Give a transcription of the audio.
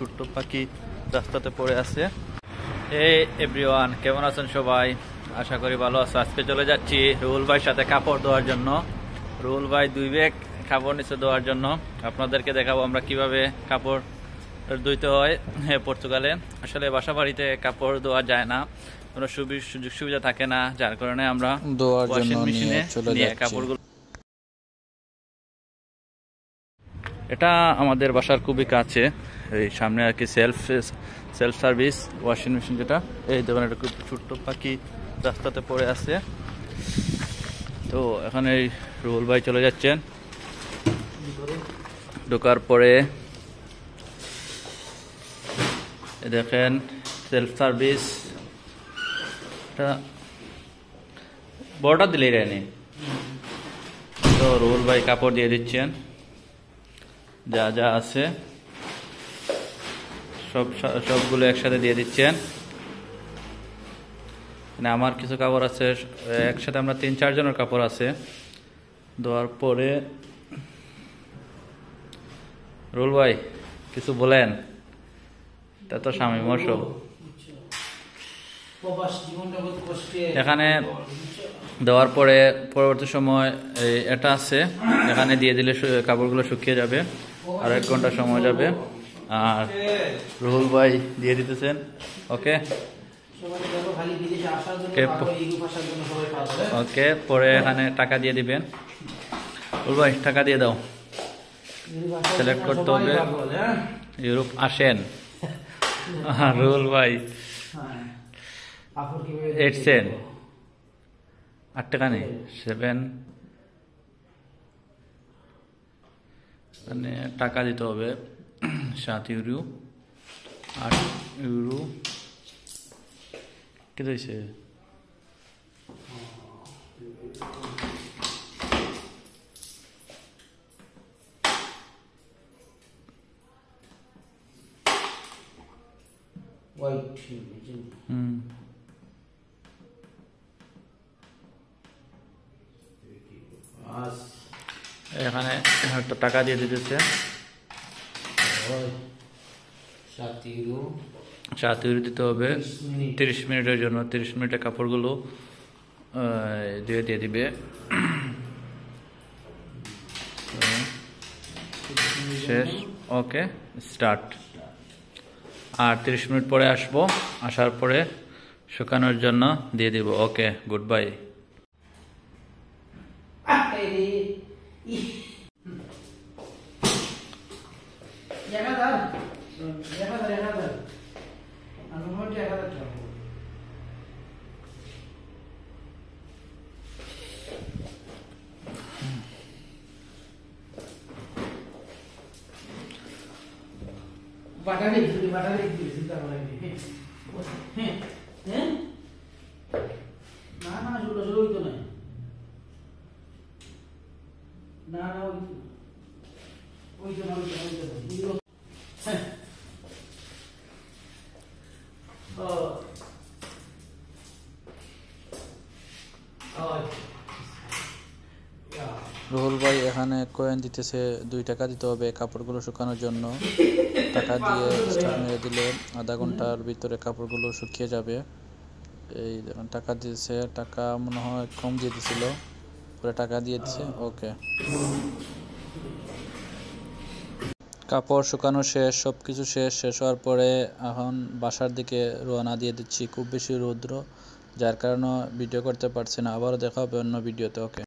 ছোট্ট পাখি রাস্তাতে পড়ে আছে। এই এভরিওয়ান, কেমন আছেন সবাই? আশা করি ভালো আছো। আজকে চলে যাচ্ছি রুহুল ভাইয়ের সাথে কাপড় ধোয়ার জন্য। রুহুল ভাই 2 ব্যাগ কাপড় নিচে ধোয়ার জন্য। আপনাদেরকে দেখাবো আমরা কিভাবে কাপড় ধুইতে হয় পর্তুগালে। আসলে বাসা বাড়িতে কাপড় ধোয়া যায় না, কোনো সুযোগ সুবিধা থাকে না, যার কারণে আমরা ওয়াশিং মেশিনে নিয়ে কাপড়গুলো। এটা আমাদের বাসার খুবই কাছে, এই সামনে আর কি সেলফ সার্ভিস ওয়াশিং মেশিন যেটা। এই দেখুন, একটা খুব ছোট্ট পাখি রাস্তাতে পড়ে আছে। তো এখানে রুহুল ভাই চলে যাচ্ছেন। ঢোকার পরে দেখেন সেলফ সার্ভিস, বড়টা দিলেই রায়নি। তো রুহুল ভাই কাপড় দিয়ে দিচ্ছেন, যা যা আছে সবগুলো একসাথে দিয়ে দিচ্ছেন। আমার কিছু কাপড় আছে, একসাথে আমরা 3-4 জনের কাপড় আছে। দেওয়ার পরে রুহুল ভাই কিছু বলেন, তা তো স্বামী মশো। এখানে দেওয়ার পরে পরবর্তী সময় এটা আছে, এখানে দিয়ে দিলে কাপড়গুলো শুকিয়ে যাবে, আর 1 ঘন্টা সময় যাবে। আর রুহুল ভাই দিয়ে দিতেছেন। ওকে ওকে, পরে এখানে টাকা দিয়ে দিবেন। রুহুল ভাই টাকা দিয়ে দাও, সিলেক্ট করতে হবে। ইউরোপ আসেন। রুহুল ভাই 8 সেন্ট, 8 টাকা নেই, 7 মানে টাকা দিতে হবে 7 ইউরো, 8 ইউরো। কি হয়েছে? এখানে টাকা দিয়ে দিতেছে 7 ইউরো দিতে হবে 30 মিনিটের জন্য। 30 মিনিটের কাপড়গুলো দিয়ে দিবে। শেষ, ওকে স্টার্ট। আর 30 মিনিট পরে আসবো, আসার পরে শুকানোর জন্য দিয়ে দিব। ওকে, গুড বাই। বাটারি চিন্তা করেন না না, ষোলো হইতো না, না না ওইতো না। রুহুল ভাই এখানে কয়েন দিতেছে, 2 টাকা দিতে হবে কাপড়গুলো শুকানোর জন্য। টাকা দিয়ে স্টার্ট মেরে দিলে আধা ঘন্টার ভিতরে কাপড়গুলো শুকিয়ে যাবে। এই টাকা দিয়েছে, টাকা মনে হয় কম দিয়ে দিছিল, পরে টাকা দিয়ে দিচ্ছে। ওকে, কাপড় শুকানো শেষ, সব কিছু শেষ হওয়ার পরে এখন বাসার দিকে রওনা দিয়ে দিচ্ছি। খুব বেশি রৌদ্র, যার কারণে ভিডিও করতে পারছি না। আবারও দেখা হবে অন্য ভিডিওতে। ওকে।